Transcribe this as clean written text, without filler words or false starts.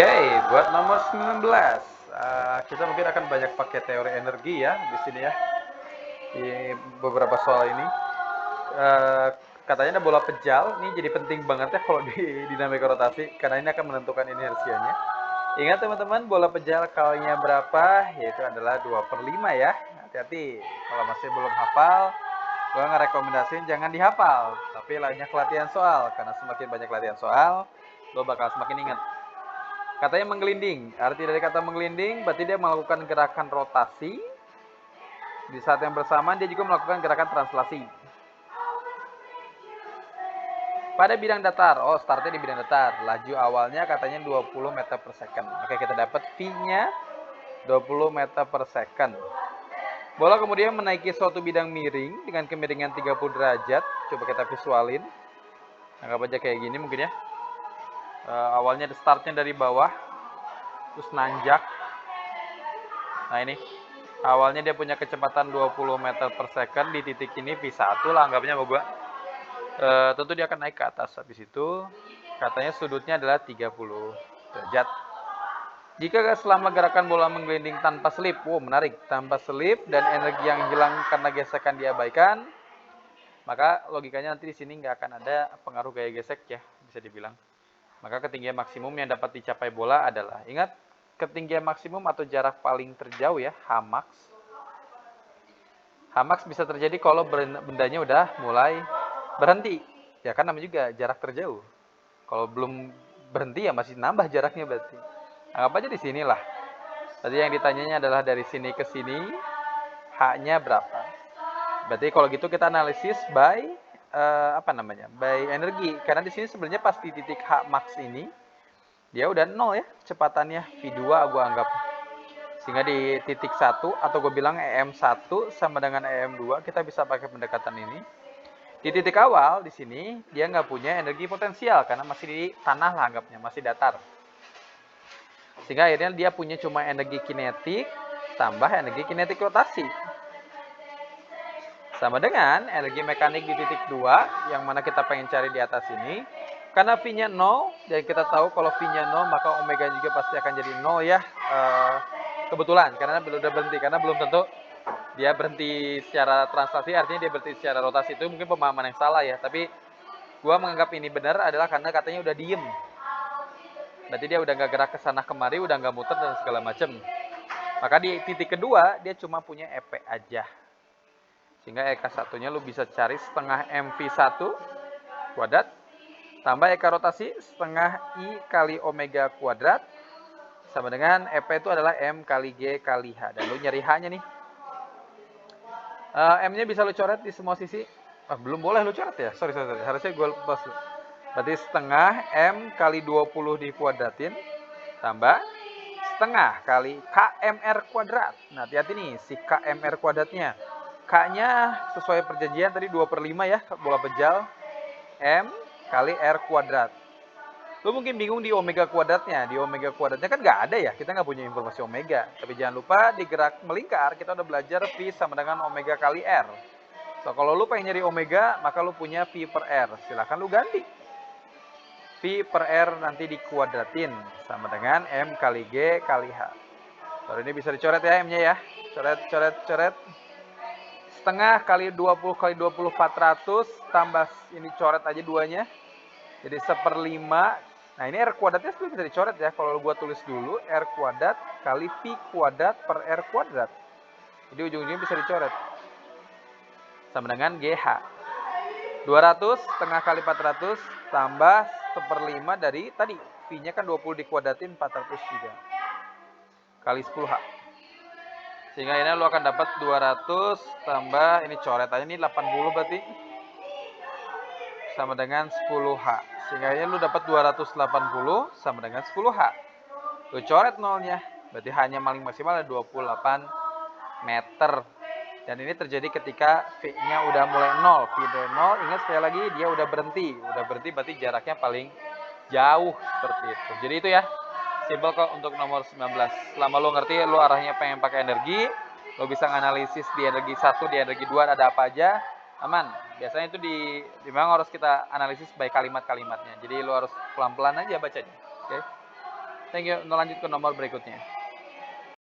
Oke, buat nomor 19, kita mungkin akan banyak pakai teori energi ya di sini ya, di beberapa soal ini. Eh, Katanya ada bola pejal, ini jadi penting banget ya kalau di dinamika rotasi, karena ini akan menentukan inersianya. Ingat teman-teman, bola pejal kalinya berapa? Yaitu adalah 2/5 ya. Hati-hati, kalau masih belum hafal, gue ngerekomendasiin jangan dihafal, tapi banyak latihan soal, karena semakin banyak latihan soal, lo bakal semakin ingat. Katanya menggelinding. Arti dari kata menggelinding berarti dia melakukan gerakan rotasi. Di saat yang bersamaan dia juga melakukan gerakan translasi. Pada bidang datar, startnya di bidang datar. Laju awalnya katanya 20 meter per second. Oke, kita dapat V-nya 20 meter per second. Bola kemudian menaiki suatu bidang miring dengan kemiringan 30 derajat. Coba kita visualin. Anggap aja kayak gini mungkin ya. Awalnya startnya dari bawah, terus nanjak. Nah ini, awalnya dia punya kecepatan 20 meter per second di titik ini V1 lah anggapnya sama gua. Tentu dia akan naik ke atas. Habis itu katanya sudutnya adalah 30 derajat. Jika selama gerakan bola menggelinding tanpa selip, menarik, tanpa selip dan energi yang hilang karena gesekan diabaikan, maka logikanya nanti di sini nggak akan ada pengaruh gaya gesek ya, bisa dibilang. Maka ketinggian maksimum yang dapat dicapai bola adalah, ingat, ketinggian maksimum atau jarak paling terjauh ya, Hmax. Hmax bisa terjadi kalau bendanya udah mulai berhenti. Ya kan namanya juga jarak terjauh. Kalau belum berhenti ya masih nambah jaraknya berarti. Anggap aja di sinilah. Berarti yang ditanyanya adalah dari sini ke sini, H-nya berapa. Berarti kalau gitu kita analisis by by energi. Karena di sini sebenarnya pas di titik H max ini dia udah 0 ya kecepatannya, V2 gua anggap. Sehingga di titik 1 atau gue bilang EM1 sama dengan EM2 kita bisa pakai pendekatan ini. Di titik awal di sini dia nggak punya energi potensial karena masih di tanah lah anggapnya, masih datar. Sehingga akhirnya dia punya cuma energi kinetik tambah energi kinetik rotasi. Sama dengan energi mekanik di titik 2 yang mana kita pengen cari di atas ini. Karena V-nya 0 dan kita tahu kalau V-nya 0 maka omega juga pasti akan jadi 0 ya. Kebetulan karena belum berhenti, karena belum tentu dia berhenti secara translasi, artinya dia berhenti secara rotasi. Itu mungkin pemahaman yang salah ya, tapi gua menganggap ini benar adalah karena katanya udah diem. Berarti dia udah nggak gerak ke sana kemari, udah nggak muter dan segala macem. Maka di titik kedua dia cuma punya EP aja. Sehingga EK satunya lu bisa cari setengah MV1 kuadrat tambah EK rotasi setengah I kali omega kuadrat sama dengan EP itu adalah M kali G kali H. Dan lu nyari H-nya nih. M-nya bisa lu coret di semua sisi. Belum boleh lu coret ya? Sorry. Harusnya gue lepas. Berarti setengah M kali 20 dikuadratin tambah setengah kali KMR kuadrat. Nah, hati-hati nih si KMR kuadratnya. K-nya sesuai perjanjian tadi 2/5 ya, bola pejal. M kali R kuadrat. Lu mungkin bingung di omega kuadratnya. Di omega kuadratnya kan nggak ada ya, kita nggak punya informasi omega. Tapi jangan lupa di gerak melingkar, kita udah belajar V sama dengan omega kali R. So, kalau lu pengen nyari omega, maka lu punya V per R. Silahkan lu ganti. V per R nanti dikuadratin sama dengan M kali G kali H. Kalau ini bisa dicoret ya M-nya ya. Coret. Setengah kali 20 kali 20 400 tambah ini coret aja duanya. Jadi 1/5. Nah ini R kuadratnya sebenarnya bisa dicoret ya. Kalau gua tulis dulu R kuadrat kali V kuadrat per R kuadrat. Jadi ujung-ujungnya bisa dicoret. Sama dengan GH. 200 setengah kali 400 tambah 1/5 dari tadi. V-nya kan 20 dikuadratin 400 juga. Kali 10H. Sehingga ini lu akan dapat 200 tambah ini coret aja nih 80 berarti sama dengan 10H. Sehingga ini lu dapat 280 sama dengan 10H. Lu coret nolnya, berarti hanya paling maksimal ada 28 meter. Dan ini terjadi ketika V-nya udah mulai 0. V dari 0, ingat sekali lagi dia udah berhenti. Udah berhenti berarti jaraknya paling jauh seperti itu. Jadi itu ya. Simpel kok untuk nomor 19. Selama lo ngerti, lo arahnya pengen pakai energi, lo bisa nganalisis di energi 1, di energi 2 ada apa aja, aman. Biasanya itu memang harus kita analisis by kalimat-kalimatnya. Jadi lo harus pelan-pelan aja bacanya. Oke. Thank you. Lanjut ke nomor berikutnya.